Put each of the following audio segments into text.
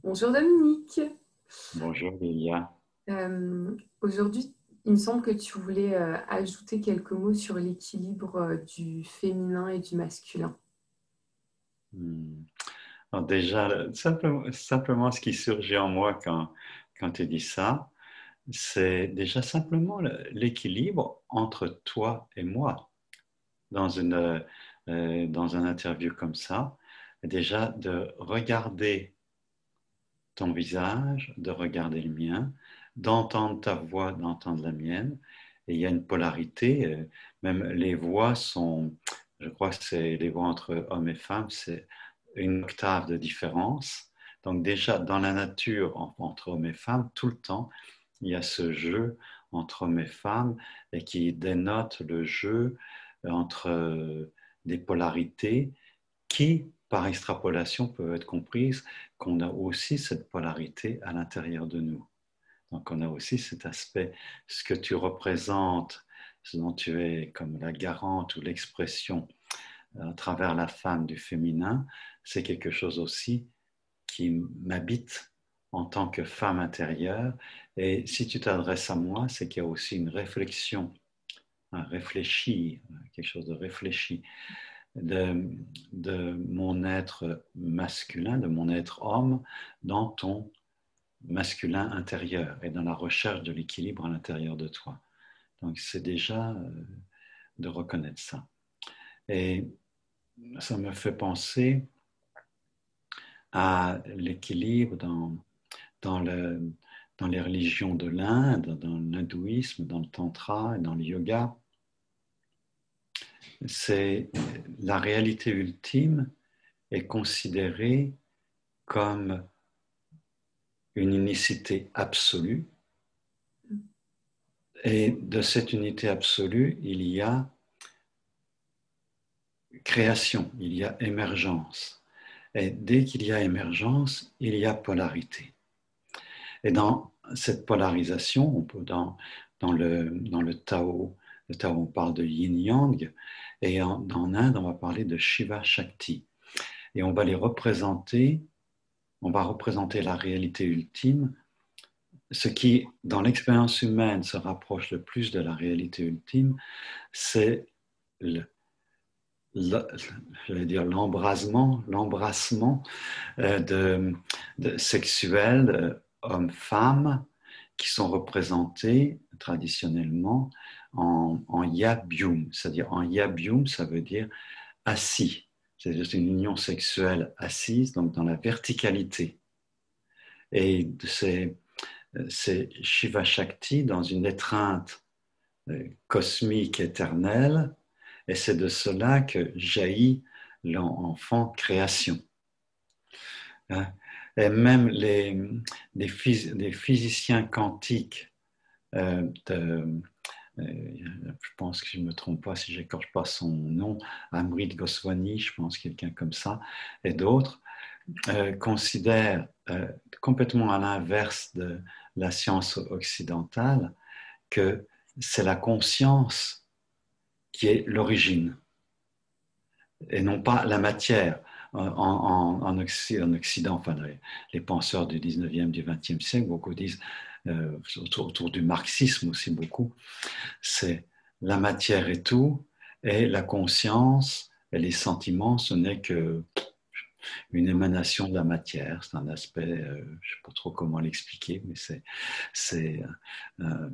Bonjour Dominique. Bonjour Lilia. Aujourd'hui, il me semble que tu voulais ajouter quelques mots sur l'équilibre du féminin et du masculin. Hmm. Alors déjà, simplement ce qui surgit en moi quand tu dis ça, c'est déjà simplement l'équilibre entre toi et moi dans un interview comme ça. Déjà de regarder ton visage, de regarder le mien, d'entendre ta voix, d'entendre la mienne. Et il y a une polarité, même les voix sont, je crois que c'est les voix entre hommes et femmes, c'est une octave de différence. Donc déjà, dans la nature, entre hommes et femmes, tout le temps, il y a ce jeu entre hommes et femmes et qui dénote le jeu entre des polarités qui, par extrapolation, peuvent être comprises qu'on a aussi cette polarité à l'intérieur de nous. Donc on a aussi cet aspect, ce que tu représentes, ce dont tu es comme la garante ou l'expression à travers la femme du féminin, c'est quelque chose aussi qui m'habite en tant que femme intérieure. Et si tu t'adresses à moi, c'est qu'il y a aussi une réflexion, un réfléchi, quelque chose de réfléchi de, de mon être masculin, de mon être homme, dans ton masculin intérieur et dans la recherche de l'équilibre à l'intérieur de toi. Donc c'est déjà de reconnaître ça. Et ça me fait penser à l'équilibre dans, le, dans les religions de l'Inde, dans l'hindouisme, dans le tantra et dans le yoga. C'est la réalité ultime est considérée comme une unicité absolue. Et de cette unité absolue, il y a création, il y a émergence. Et dès qu'il y a émergence, il y a polarité. Et dans cette polarisation, on peut dans le Tao, on parle de yin-yang, et dans l'Inde, on va parler de Shiva Shakti. Et on va les représenter, on va représenter la réalité ultime. Ce qui, dans l'expérience humaine, se rapproche le plus de la réalité ultime, c'est le, j'allais dire l'embrassement sexuel homme-femme qui sont représentés traditionnellement en yabyum. C'est-à-dire en yabyum, ça veut dire assis. C'est une union sexuelle assise, donc dans la verticalité. Et c'est Shiva Shakti dans une étreinte cosmique éternelle, et c'est de cela que jaillit l'enfant création. Et même des physiciens quantiques, je pense que je ne me trompe pas si j'écorche pas son nom, Amrit Goswami, je pense quelqu'un comme ça, et d'autres, considèrent complètement à l'inverse de la science occidentale que c'est la conscience qui est l'origine et non pas la matière. En Occident, enfin, les penseurs du 19e, du 20e siècle, beaucoup disent, autour du marxisme aussi beaucoup, c'est la matière et tout, et la conscience et les sentiments, ce n'est que une émanation de la matière. C'est un aspect, je ne sais pas trop comment l'expliquer, mais c'est euh,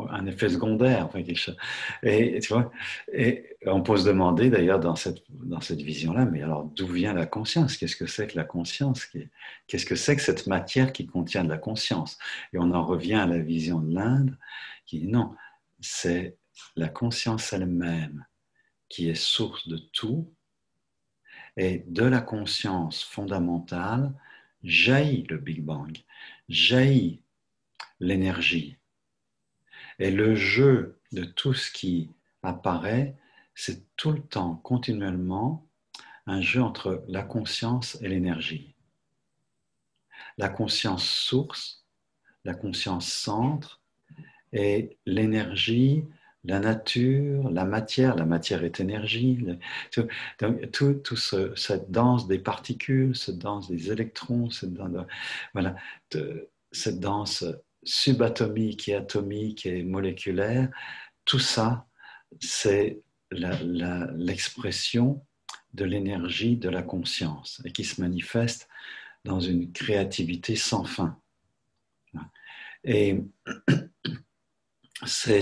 un effet secondaire, enfin quelque chose. Et tu vois, et on peut se demander d'ailleurs dans cette vision-là, mais alors d'où vient la conscience? Qu'est-ce que c'est que la conscience? Qu'est-ce que c'est que cette matière qui contient de la conscience? Et on en revient à la vision de l'Inde qui dit non, c'est la conscience elle-même qui est source de tout, et de la conscience fondamentale jaillit le Big Bang, jaillit l'énergie. Et le jeu de tout ce qui apparaît, c'est tout le temps, continuellement, un jeu entre la conscience et l'énergie. La conscience source, la conscience centre, et l'énergie la nature, la matière est énergie, donc cette danse des particules, cette danse des électrons, voilà, cette danse subatomique et atomique et moléculaire, tout ça, c'est l'expression de l'énergie de la conscience et qui se manifeste dans une créativité sans fin. Et ce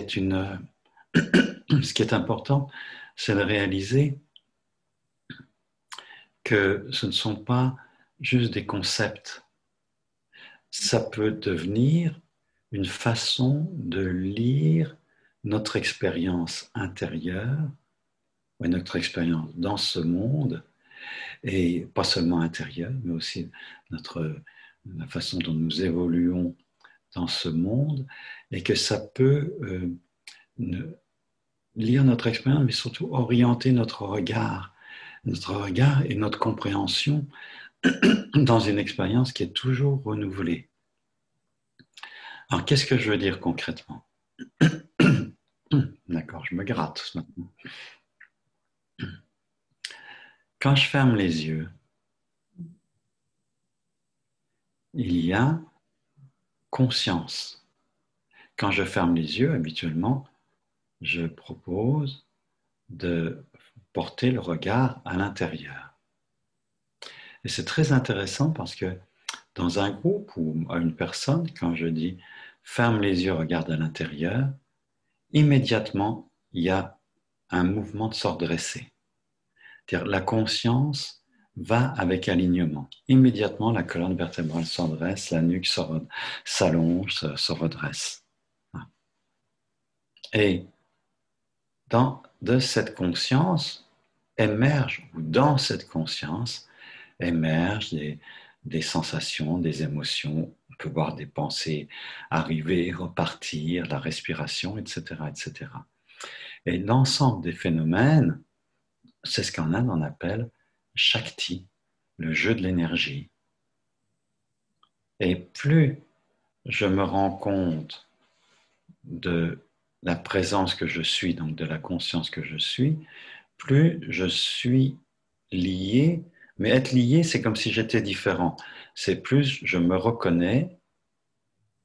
qui est important, c'est de réaliser que ce ne sont pas juste des concepts. Ça peut devenir une façon de lire notre expérience intérieure, ou notre expérience dans ce monde, et pas seulement intérieure, mais aussi la façon dont nous évoluons dans ce monde, et que ça peut lire notre expérience, mais surtout orienter notre regard et notre compréhension dans une expérience qui est toujours renouvelée. Alors, qu'est-ce que je veux dire concrètement? D'accord, je me gratte maintenant. Quand je ferme les yeux, il y a conscience. Quand je ferme les yeux, habituellement, je propose de porter le regard à l'intérieur. Et c'est très intéressant parce que dans un groupe ou à une personne, quand je dis ferme les yeux, regarde à l'intérieur, immédiatement, il y a un mouvement de s'ordresser. C'est-à-dire la conscience va avec alignement. Immédiatement, la colonne vertébrale s'endresse, la nuque s'allonge, se redresse. Et de cette conscience émerge, ou dans cette conscience, émergent des sensations, des émotions. On peut voir des pensées arriver, repartir, la respiration, etc., etc. Et l'ensemble des phénomènes, c'est ce qu'en Inde on appelle Shakti, le jeu de l'énergie. Et plus je me rends compte de la présence que je suis, donc de la conscience que je suis, plus je suis lié. Mais être lié, c'est comme si j'étais différent. C'est plus je me reconnais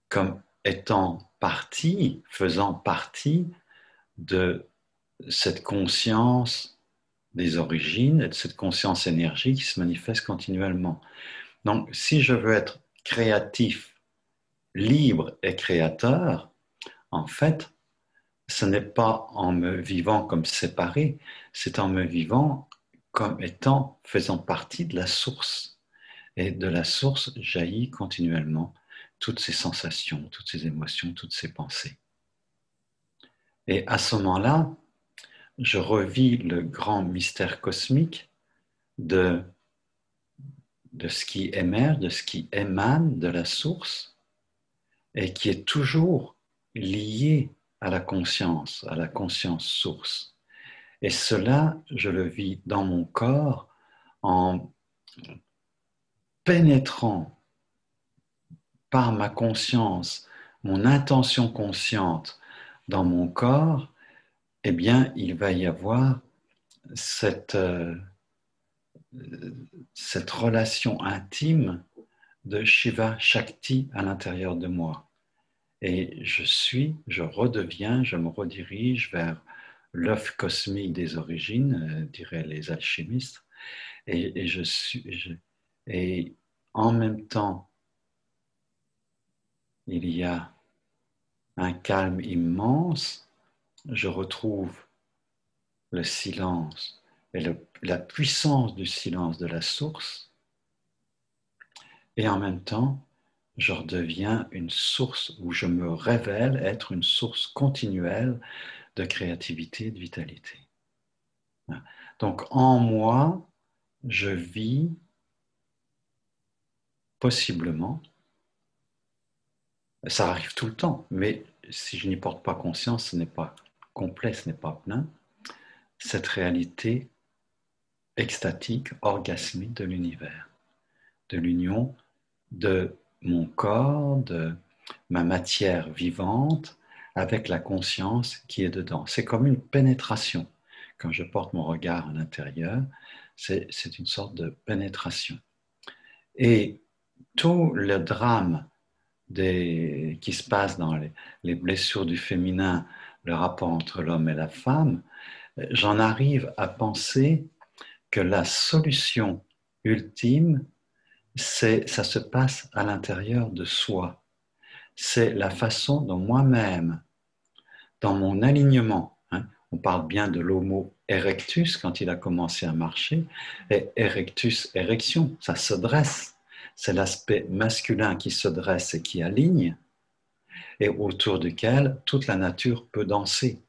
comme étant partie, faisant partie de cette conscience des origines et de cette conscience énergie qui se manifeste continuellement. Donc, si je veux être créatif, libre et créateur, en fait, ce n'est pas en me vivant comme séparé, c'est en me vivant comme étant, faisant partie de la source. Et de la source jaillit continuellement toutes ces sensations, toutes ces émotions, toutes ces pensées. Et à ce moment-là, je revis le grand mystère cosmique de ce qui émerge, de ce qui émane de la source et qui est toujours lié à la conscience source. Et cela, je le vis dans mon corps en pénétrant par ma conscience, mon intention consciente dans mon corps, eh bien, il va y avoir cette relation intime de Shiva Shakti à l'intérieur de moi. Et je redeviens, je me redirige vers l'œuf cosmique des origines, diraient les alchimistes, et en même temps, il y a un calme immense, je retrouve le silence et la puissance du silence de la source, et en même temps, je redeviens une source où je me révèle être une source continuelle de créativité et de vitalité. Donc en moi, je vis possiblement, ça arrive tout le temps, mais si je n'y porte pas conscience, ce n'est pas complet, ce n'est pas plein, cette réalité extatique, orgasmique de l'univers, de l'union de mon corps, de ma matière vivante, avec la conscience qui est dedans. C'est comme une pénétration. Quand je porte mon regard à l'intérieur, c'est une sorte de pénétration. Et tout le drame qui se passe dans les blessures du féminin, le rapport entre l'homme et la femme, j'en arrive à penser que la solution ultime, ça se passe à l'intérieur de soi. C'est la façon dont moi-même, dans mon alignement, on parle bien de l'homo erectus quand il a commencé à marcher, et erectus, érection, ça se dresse. C'est l'aspect masculin qui se dresse et qui aligne, et autour duquel toute la nature peut danser.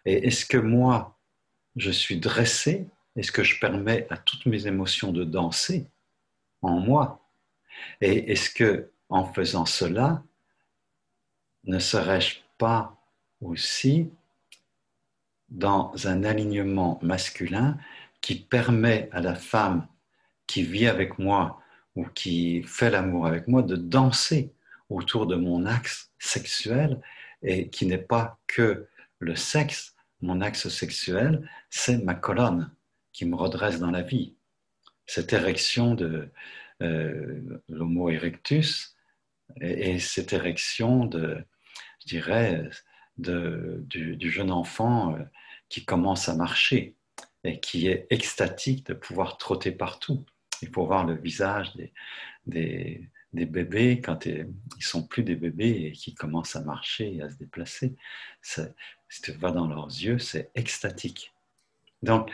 Et est-ce que moi, je suis dressé? Est-ce que je permets à toutes mes émotions de danser en moi? Et est-ce que, en faisant cela, ne serais-je pas aussi dans un alignement masculin qui permet à la femme qui vit avec moi ou qui fait l'amour avec moi de danser autour de mon axe sexuel et qui n'est pas que le sexe, mon axe sexuel, c'est ma colonne qui me redresse dans la vie. Cette érection de l'homo erectus et cette érection je dirais, du jeune enfant qui commence à marcher et qui est extatique de pouvoir trotter partout. Il faut voir le visage des bébés quand ils ne sont plus des bébés et qui commencent à marcher et à se déplacer. Si tu vas dans leurs yeux, c'est extatique. Donc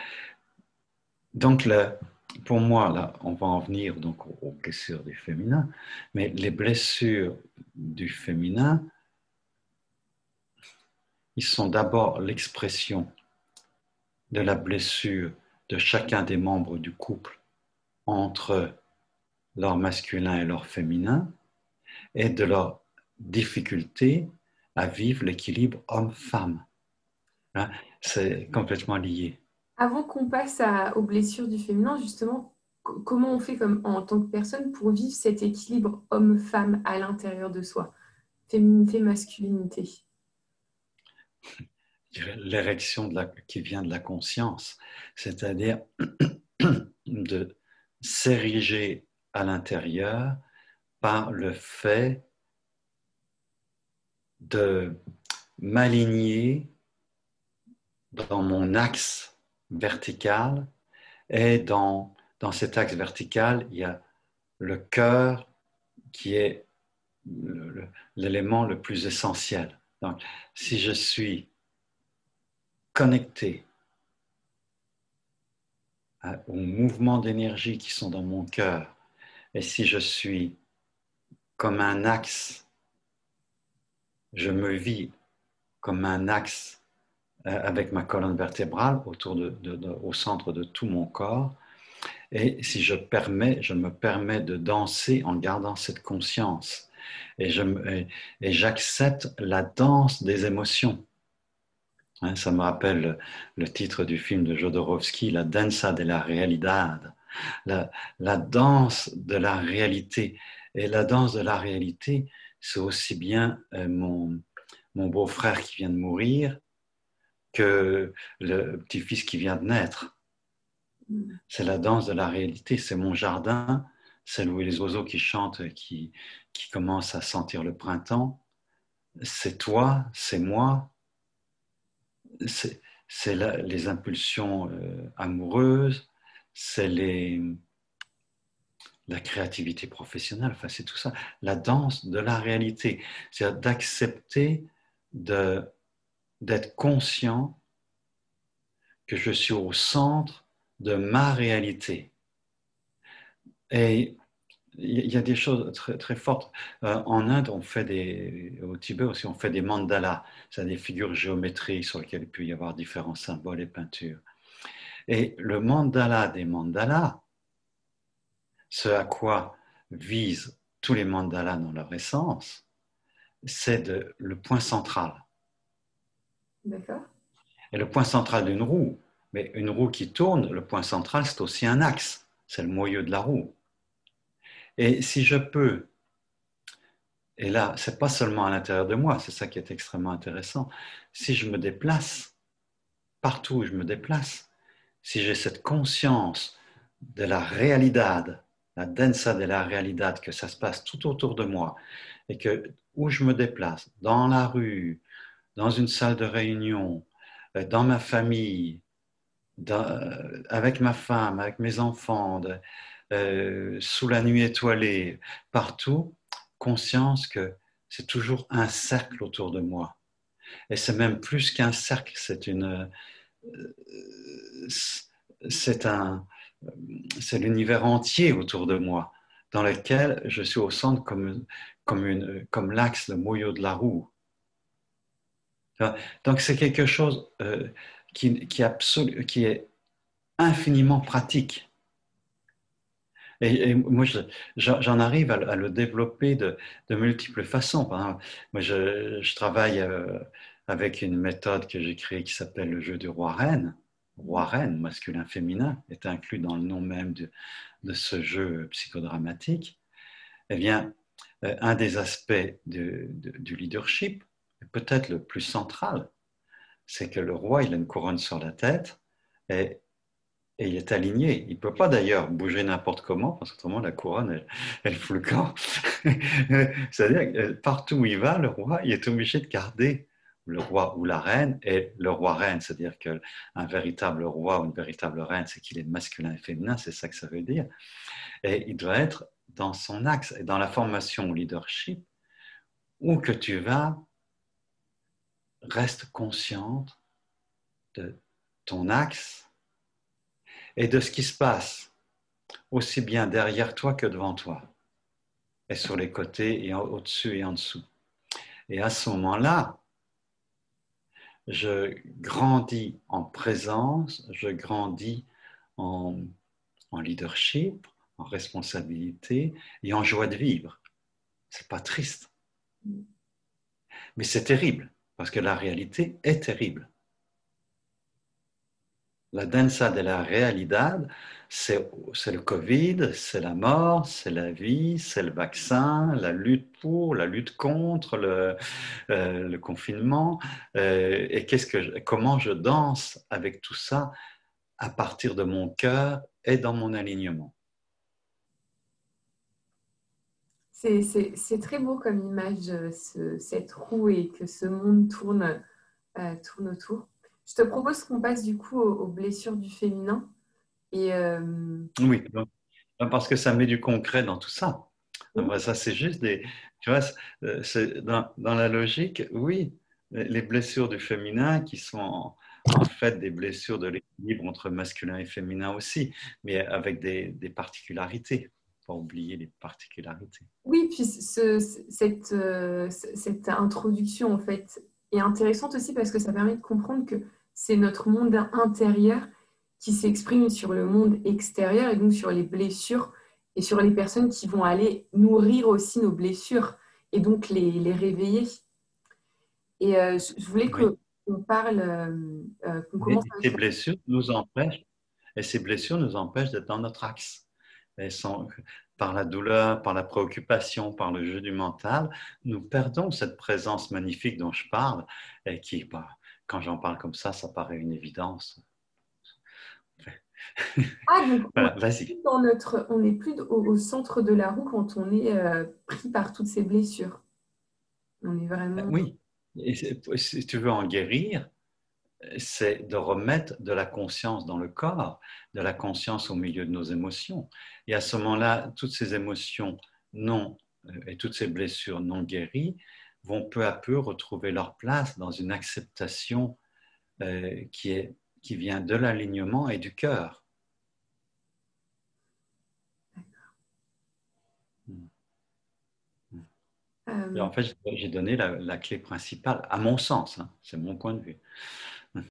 pour moi, là, on va en venir donc aux blessures du féminin, mais les blessures du féminin, ils sont d'abord l'expression de la blessure de chacun des membres du couple entre leur masculin et leur féminin et de leur difficulté à vivre l'équilibre homme-femme. Hein, c'est complètement lié. Avant qu'on passe aux blessures du féminin, justement, comment on fait comme, en tant que personne pour vivre cet équilibre homme-femme à l'intérieur de soi? Féminité, masculinité. L'érection qui vient de la conscience, c'est-à-dire de s'ériger à l'intérieur par le fait de m'aligner dans mon axe vertical et dans cet axe vertical, il y a le cœur qui est l'élément le plus essentiel. Donc, si je suis connecté aux mouvements d'énergie qui sont dans mon cœur, et si je suis comme un axe, je me vis comme un axe avec ma colonne vertébrale au centre de tout mon corps, et si je me permets de danser en gardant cette conscience, et j'accepte la danse des émotions. Ça me rappelle le titre du film de Jodorowsky, La danza della realidad, la danse de la réalité. Et la danse de la réalité, c'est aussi bien mon beau-frère qui vient de mourir que le petit-fils qui vient de naître. C'est la danse de la réalité, c'est mon jardin, c'est les oiseaux qui chantent, qui commencent à sentir le printemps. C'est toi, c'est moi, c'est les impulsions amoureuses, c'est la créativité professionnelle, enfin c'est tout ça. La danse de la réalité, c'est-à-dire d'accepter d'être conscient que je suis au centre de ma réalité. Et il y a des choses très, très fortes. En Inde, au Tibet aussi, on fait des mandalas, c'est des figures géométriques sur lesquelles il peut y avoir différents symboles et peintures. Et le mandala des mandalas, ce à quoi visent tous les mandalas dans leur essence, c'est le point central. D'accord. Et le point central d'une roue, mais une roue qui tourne, le point central, c'est aussi un axe, c'est le moyeu de la roue. Et si je peux Et là, ce n'est pas seulement à l'intérieur de moi, c'est ça qui est extrêmement intéressant. Si je me déplace, partout où je me déplace, si j'ai cette conscience de la realidad, la densa de la realidad, que ça se passe tout autour de moi, et que où je me déplace, dans la rue, dans une salle de réunion, dans ma famille, avec ma femme, avec mes enfants, sous la nuit étoilée, partout, conscience que c'est toujours un cercle autour de moi. Et c'est même plus qu'un cercle, c'est un, c'est l'univers entier autour de moi, dans lequel je suis au centre comme l'axe, le moyeu de la roue. Donc c'est quelque chose qui est infiniment pratique. Et moi, j'en arrive à le développer de multiples façons. Par exemple, moi, je travaille avec une méthode que j'ai créée qui s'appelle le jeu du roi-reine. Roi-reine, masculin-féminin, est inclus dans le nom même de ce jeu psychodramatique. Eh bien, un des aspects du leadership, peut-être le plus central, c'est que le roi, il a une couronne sur la tête et il est aligné. Il ne peut pas d'ailleurs bouger n'importe comment, parce qu'autrement la couronne, elle fout le camp. C'est-à-dire que partout où il va, le roi, il est obligé de garder le roi ou la reine et le roi-reine. C'est-à-dire qu'un véritable roi ou une véritable reine, c'est qu'il est masculin et féminin, c'est ça que ça veut dire. Et il doit être dans son axe. Et dans la formation au leadership, où que tu vas, reste consciente de ton axe et de ce qui se passe aussi bien derrière toi que devant toi, et sur les côtés, et au-dessus et en dessous. Et à ce moment-là, je grandis en présence, je grandis en, en leadership, en responsabilité et en joie de vivre. C'est pas triste, mais c'est terrible, parce que la réalité est terrible. La danza de la realidad, c'est le Covid, c'est la mort, c'est la vie, c'est le vaccin, la lutte pour, la lutte contre, le confinement. Et comment je danse avec tout ça à partir de mon cœur et dans mon alignement. C'est très beau comme image, cette roue et que ce monde tourne autour. Je te propose qu'on passe du coup aux blessures du féminin. Et Oui, parce que ça met du concret dans tout ça. oui, Ça, c'est juste des. Tu vois, dans la logique, oui, les blessures du féminin qui sont en fait des blessures de l'équilibre entre masculin et féminin aussi, mais avec des particularités. Pas oublier les particularités. oui, puis cette introduction en fait est intéressante aussi parce que ça permet de comprendre que c'est notre monde intérieur qui s'exprime sur le monde extérieur et donc sur les blessures et sur les personnes qui vont aller nourrir aussi nos blessures et donc les réveiller. Et je voulais Oui. qu'on parle, qu'on Mais commence ces avec la... blessures nous empêchent, et ces blessures nous empêchent d'être dans notre axe. Elles sont, par la douleur, par la préoccupation, par le jeu du mental, nous perdons cette présence magnifique dont je parle, et qui, bah, quand j'en parle comme ça paraît une évidence. Ah, donc Voilà, vas-y. on n'est plus au centre de la roue quand on est pris par toutes ces blessures. On est vraiment... Oui, et si tu veux en guérir, c'est de remettre de la conscience dans le corps, de la conscience au milieu de nos émotions. Et à ce moment-là, toutes ces émotions non et toutes ces blessures non guéries vont peu à peu retrouver leur place dans une acceptation qui vient de l'alignement et du cœur. Et euh, en fait, j'ai donné la clé principale, à mon sens, hein, c'est mon point de vue.